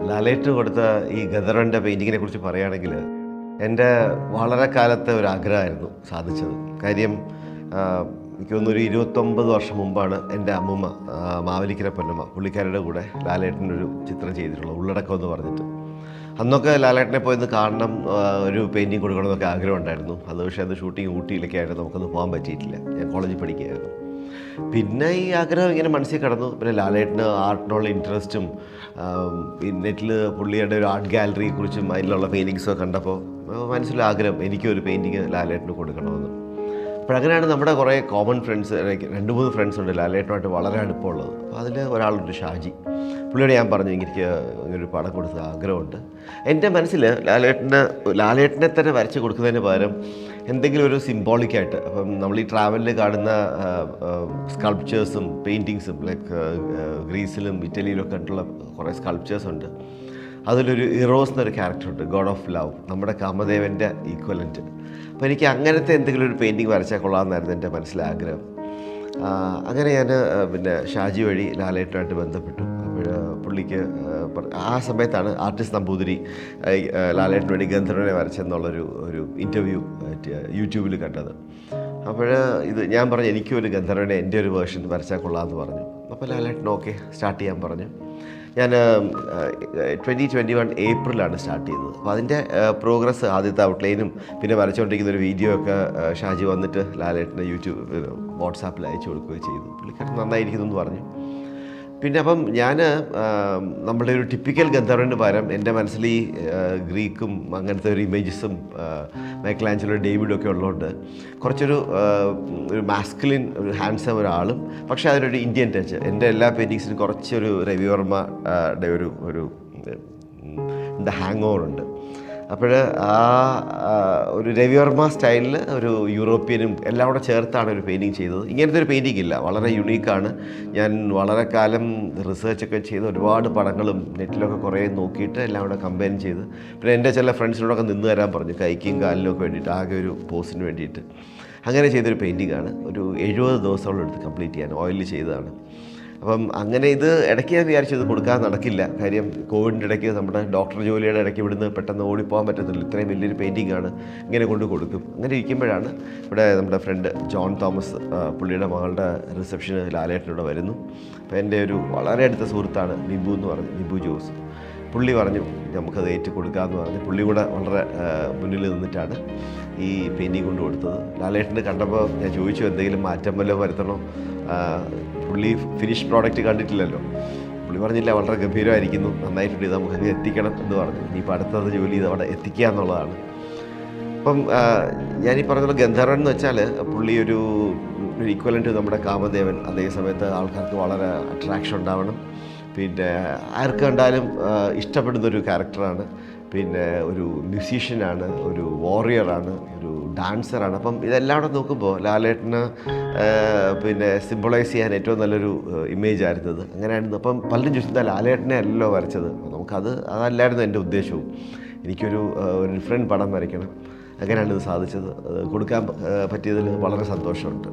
ലാലേട്ടന് കൊടുത്ത ഈ ഗദറിൻ്റെ പെയിൻറ്റിങ്ങിനെ കുറിച്ച് പറയുകയാണെങ്കിൽ എൻ്റെ വളരെ കാലത്തെ ഒരു ആഗ്രഹമായിരുന്നു സാധിച്ചത്. കാര്യം എനിക്ക് തോന്നുന്നു ഒരു 29 വർഷം മുമ്പാണ് എൻ്റെ അമ്മൂമ്മ മാവേലിക്കര പൊന്നമ്മ പുള്ളിക്കാരുടെ കൂടെ ലാലേട്ടനൊരു ചിത്രം ചെയ്തിട്ടുള്ളത്, ഉള്ളടക്കം എന്ന് പറഞ്ഞിട്ട്. അന്നൊക്കെ ലാലേട്ടനെ പോയിന്ന് കാണണം, ഒരു പെയിൻറ്റിങ് കൊടുക്കണമെന്നൊക്കെ ആഗ്രഹം ഉണ്ടായിരുന്നു. പക്ഷേ അത് ഷൂട്ടിങ് ഊട്ടിയിലൊക്കെ ആയിട്ട് നമുക്കൊന്ന് പോകാൻ പറ്റിയിട്ടില്ല. ഞാൻ കോളേജിൽ പഠിക്കുകയായിരുന്നു. പിന്നെ ഈ ആഗ്രഹം ഇങ്ങനെ മനസ്സിൽ കടന്നു. പിന്നെ ലാലേട്ടന് ആർട്ടിനുള്ള ഇൻട്രസ്റ്റും നെറ്റിൽ പുള്ളിയുടെ ഒരു ആർട്ട് ഗാലറിയെക്കുറിച്ചും അതിലുള്ള പെയിൻറ്റിങ്സൊക്കെ കണ്ടപ്പോൾ മനസ്സിലാഗ്രഹം എനിക്കൊരു പെയിൻറ്റിങ് ലാലേട്ടന് കൊടുക്കണമെന്ന്. അപ്പോഴങ്ങനെയാണ് നമ്മുടെ കുറേ കോമൺ ഫ്രണ്ട്സ്, 2-3 ഫ്രണ്ട്സ് ഉണ്ട് ലാലേട്ടനുമായിട്ട് വളരെ അടുപ്പമുള്ളത്. അപ്പോൾ അതിൽ ഒരാളുണ്ട് ഷാജി. പുള്ളിയോട് ഞാൻ പറഞ്ഞു എനിക്ക് ഇങ്ങനൊരു പടം കൊടുത്ത ആഗ്രഹമുണ്ട്. എൻ്റെ മനസ്സിൽ ലാലേട്ടനെ തന്നെ വരച്ച് കൊടുക്കുന്നതിന് പകരം എന്തെങ്കിലും ഒരു സിംബോളിക്കായിട്ട്, അപ്പം നമ്മൾ ഈ ട്രാവലിൽ കാണുന്ന സ്കൾപ്ചേഴ്സും പെയിൻറ്റിങ്സും ലൈക്ക് ഗ്രീസിലും ഇറ്റലിയിലും ഒക്കെ ആയിട്ടുള്ള കുറേ സ്കൾപ്ചേഴ്സ് ഉണ്ട്. അതിലൊരു ഇറോസ് എന്നൊരു ക്യാരക്ടറുണ്ട്, ഗോഡ് ഓഫ് ലവ്, നമ്മുടെ കാമദേവൻ്റെ ഈക്വലൻറ്റ്. അപ്പോൾ എനിക്ക് അങ്ങനത്തെ എന്തെങ്കിലും ഒരു പെയിൻറ്റിങ് വരച്ചാൽ കൊള്ളാമെന്നായിരുന്നു എൻ്റെ മനസ്സിലെ ആഗ്രഹം. അങ്ങനെ ഞാൻ പിന്നെ ഷാജി വഴി ലാലേട്ടനുമായിട്ട് ബന്ധപ്പെട്ടു. അപ്പോൾ പുള്ളിക്ക് ആ സമയത്താണ് ആർട്ടിസ്റ്റ് നമ്പൂതിരി ലാലേട്ടന് വേണ്ടി ഗന്ധർവനെ വരച്ചെന്നുള്ളൊരു ഇൻ്റർവ്യൂ യൂട്യൂബിൽ കണ്ടത്. അപ്പോൾ ഞാൻ പറഞ്ഞു എനിക്കൊരു ഗന്ധർവനെ എൻ്റെ ഒരു വേർഷൻ വരച്ചാൽ കൊള്ളാമെന്ന് പറഞ്ഞു. അപ്പോൾ ലാലേട്ടൻ ഓക്കെ സ്റ്റാർട്ട് ചെയ്യാൻ പറഞ്ഞു. ഞാൻ 2021 ഏപ്രിലാണ് സ്റ്റാർട്ട് ചെയ്തത്. അപ്പോൾ അതിൻ്റെ പ്രോഗ്രസ്, ആദ്യത്തെ ഔട്ട്ലൈനും പിന്നെ വരച്ചുകൊണ്ടിരിക്കുന്ന ഒരു വീഡിയോ ഒക്കെ ഷാജി വന്നിട്ട് ലാലേട്ടൻ്റെ യൂട്യൂബ് വാട്സാപ്പിൽ അയച്ചു കൊടുക്കുകയും ചെയ്തു. പുള്ളിക്കാരൻ നന്നായിരിക്കുന്നു എന്ന് പറഞ്ഞു. പിന്നെ അപ്പം ഞാൻ നമ്മളുടെ ഒരു ടിപ്പിക്കൽ ഗന്ധർവന് പകരം എൻ്റെ മനസ്സിൽ ഈ ഗ്രീക്കും അങ്ങനത്തെ ഒരു ഇമേജസും മൈക്കലാഞ്ചലോ ഡേവിഡും ഒക്കെ ഉള്ളതുകൊണ്ട് കുറച്ചൊരു മാസ്കുലിൻ, ഒരു ഹാൻഡ്സം ഒരാളും, പക്ഷേ അതിനൊരു ഇന്ത്യൻ ടച്ച്. എൻ്റെ എല്ലാ പെയിൻറ്റിങ്സിനും കുറച്ചൊരു രവിവർമ്മയുടെ ഒരു എന്താ ഹാങ് ഓവർ ഉണ്ട്. അപ്പോൾ ഒരു രവിവർമ്മ സ്റ്റൈലിൽ ഒരു യൂറോപ്യനും എല്ലാം കൂടെ ചേർത്താണ് ഒരു പെയിൻറ്റിങ് ചെയ്തത്. ഇങ്ങനത്തെ ഒരു പെയിൻറ്റിങ് ഇല്ല, വളരെ യുണീക്കാണ്. ഞാൻ വളരെ കാലം റിസർച്ചൊക്കെ ചെയ്ത് ഒരുപാട് പടങ്ങളും നെറ്റിലൊക്കെ കുറേ നോക്കിയിട്ട് എല്ലാം കൂടെ കമ്പൈൻ ചെയ്ത്, പിന്നെ എൻ്റെ ചില ഫ്രണ്ട്സിനോടൊക്കെ നിന്ന് തരാൻ പറഞ്ഞു, കൈക്കും കാലിനും ഒക്കെ വേണ്ടിയിട്ട്, ആകെ ഒരു പോസിന് വേണ്ടിയിട്ട്. അങ്ങനെ ചെയ്തൊരു പെയിൻറ്റിങ്ങാണ്. ഒരു 70 ദിവസത്തോളം എടുത്ത് കംപ്ലീറ്റ് ചെയ്യാൻ, ഓയിലിൽ ചെയ്തതാണ്. അപ്പം അങ്ങനെ ഇത് ഇടയ്ക്ക് ഞാൻ വിചാരിച്ചു ഇത് കൊടുക്കാൻ നടക്കില്ല. കാര്യം കോവിഡിൻ്റെ ഇടയ്ക്ക് നമ്മുടെ ഡോക്ടർ ജോലിയുടെ ഇടയ്ക്ക് ഇവിടുന്ന് പെട്ടെന്ന് ഓടിപ്പോകാൻ പറ്റത്തില്ല. ഇത്രയും വലിയൊരു പെയിൻറ്റിങ്ങാണ്, ഇങ്ങനെ കൊണ്ട് കൊടുക്കും. അങ്ങനെ ഇരിക്കുമ്പോഴാണ് ഇവിടെ നമ്മുടെ ഫ്രണ്ട് ജോൺ തോമസ്, പുള്ളിയുടെ മകളുടെ റിസപ്ഷന് ലാലേട്ടനോട് വരുന്നു. അപ്പോൾ എൻ്റെ ഒരു വളരെ അടുത്ത സുഹൃത്താണ് നിബു എന്ന് പറഞ്ഞു, നിബു ജോസ്. പുള്ളി പറഞ്ഞു നമുക്കത് ഏറ്റു കൊടുക്കാമെന്ന് പറഞ്ഞ് പുള്ളി കൂടെ വളരെ മുന്നിൽ നിന്നിട്ടാണ് ഈ പെയിൻറ്റിങ് കൊണ്ട് കൊടുത്തത്. ലാലേട്ടന് കണ്ടപ്പോൾ ഞാൻ ചോദിച്ചു എന്തെങ്കിലും മാറ്റം വല്ലതും വരുത്തണോ. പുള്ളി ഫിനിഷ് പ്രോഡക്റ്റ് കണ്ടിട്ടില്ലല്ലോ. പുള്ളി പറഞ്ഞില്ല വളരെ ഗംഭീരമായിരിക്കുന്നു, നന്നായിട്ടുണ്ട്, ഇത് നമുക്ക് എത്തിക്കണം എന്ന് പറഞ്ഞു. ഇനിയിപ്പോൾ അടുത്തത് ജോലി ഇത് അവിടെ എത്തിക്കുക എന്നുള്ളതാണ്. അപ്പം ഞാനീ പറഞ്ഞത് ഗന്ധർവൻ എന്ന് വെച്ചാൽ പുള്ളി ഒരു ഈക്വലൻ്റ് നമ്മുടെ കാമദേവൻ. അതേ സമയത്ത് ആൾക്കാർക്ക് വളരെ അട്രാക്ഷൻ ഉണ്ടാവണം, പിന്നെ ആർക്ക് കണ്ടാലും ഇഷ്ടപ്പെടുന്നൊരു ക്യാരക്ടറാണ്. പിന്നെ ഒരു മ്യൂസീഷ്യനാണ്, ഒരു വാറിയറാണ്, ഒരു ഡാൻസറാണ്. അപ്പം ഇതെല്ലാം കൂടെ നോക്കുമ്പോൾ ലാലേട്ടന് പിന്നെ സിംബളൈസ് ചെയ്യാൻ ഏറ്റവും നല്ലൊരു ഇമേജ് ആയിരുന്നത്. അങ്ങനെയായിരുന്നു. അപ്പം പലരും ചോദിച്ചാൽ ലാലേട്ടനെ അല്ലല്ലോ വരച്ചത്. അതല്ലായിരുന്നു എൻ്റെ ഉദ്ദേശവും. എനിക്കൊരു ഡിഫറെൻറ്റ് പടം വരയ്ക്കണം. അങ്ങനെയാണ് ഇത് സാധിച്ചത്. കൊടുക്കാൻ പറ്റിയതിൽ വളരെ സന്തോഷമുണ്ട്.